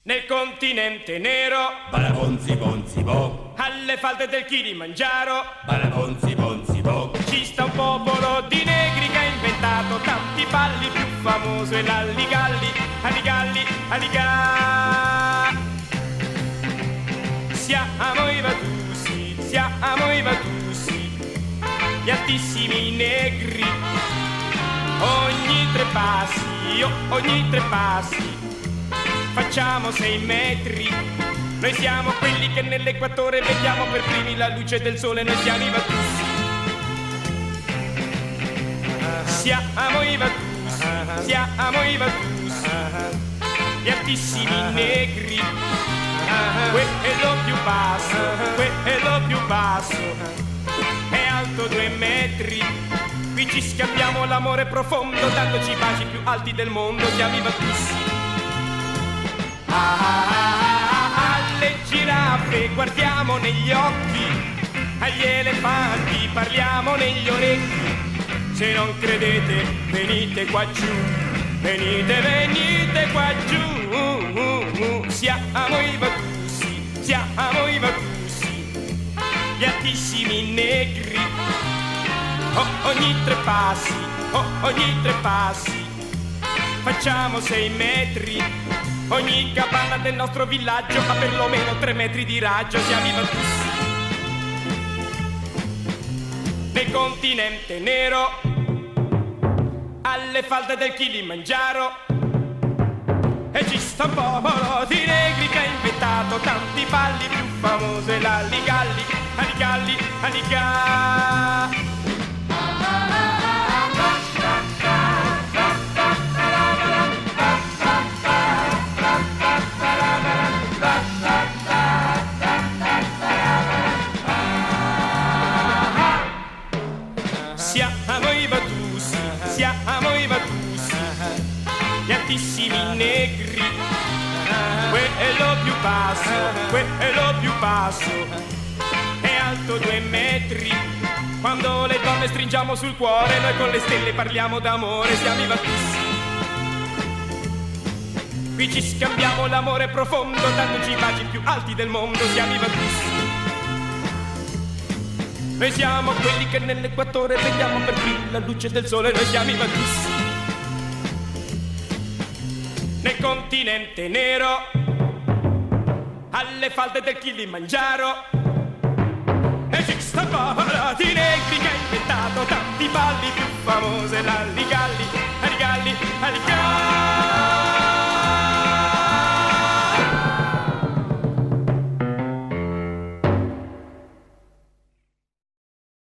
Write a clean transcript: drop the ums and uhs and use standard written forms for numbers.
Nel continente nero, Balabonzi bonzi bo, alle falde del Kilimangiaro, balabonzi bonzi bo, ci sta un popolo di negri che ha inventato tanti balli, più famoso è l'alligalli, alligalli, alliga. Siamo i Vatussi, gli altissimi negri, ogni tre passi, facciamo 6 metri. Noi siamo quelli che nell'equatore vediamo per primi la luce del sole. Noi siamo i Vatussi. Siamo i Vatussi, gli altissimi negri. Quello più basso è alto 2 metri. Qui ci scambiamo l'amore profondo, dandoci i baci più alti del mondo. Siamo i Vatussi. Alle giraffe guardiamo negli occhi, agli elefanti parliamo negli orecchi. Se non credete venite qua giù, venite qua giù. Siamo i Vatussi, gli altissimi negri. Ogni tre passi, facciamo 6 metri. Ogni capanna del nostro villaggio ha perlomeno 3 metri di raggio. Siamo i Vatussi. Nel continente nero, alle falde del Kilimangiaro, e ci sta un popolo di negri che ha inventato tanti balli, più famoso è l'alligalli, alligalli, alliga. Siamo i Vatussi, gli altissimi negri. Quello più basso è alto 2 metri. Quando le donne stringiamo sul cuore, noi con le stelle parliamo d'amore. Siamo i Vatussi. Qui ci scambiamo l'amore profondo, dandoci i baci più alti del mondo. Siamo i Vatussi. Noi siamo quelli che nell'equatore vediamo per primi la luce del sole. Noi siamo i Vatussi. Nel continente nero, alle falde del Kilimangiaro, esiste un popolo di negri che ha inventato tanti balli, più famoso è l'alligalli, alligalli, alligalli.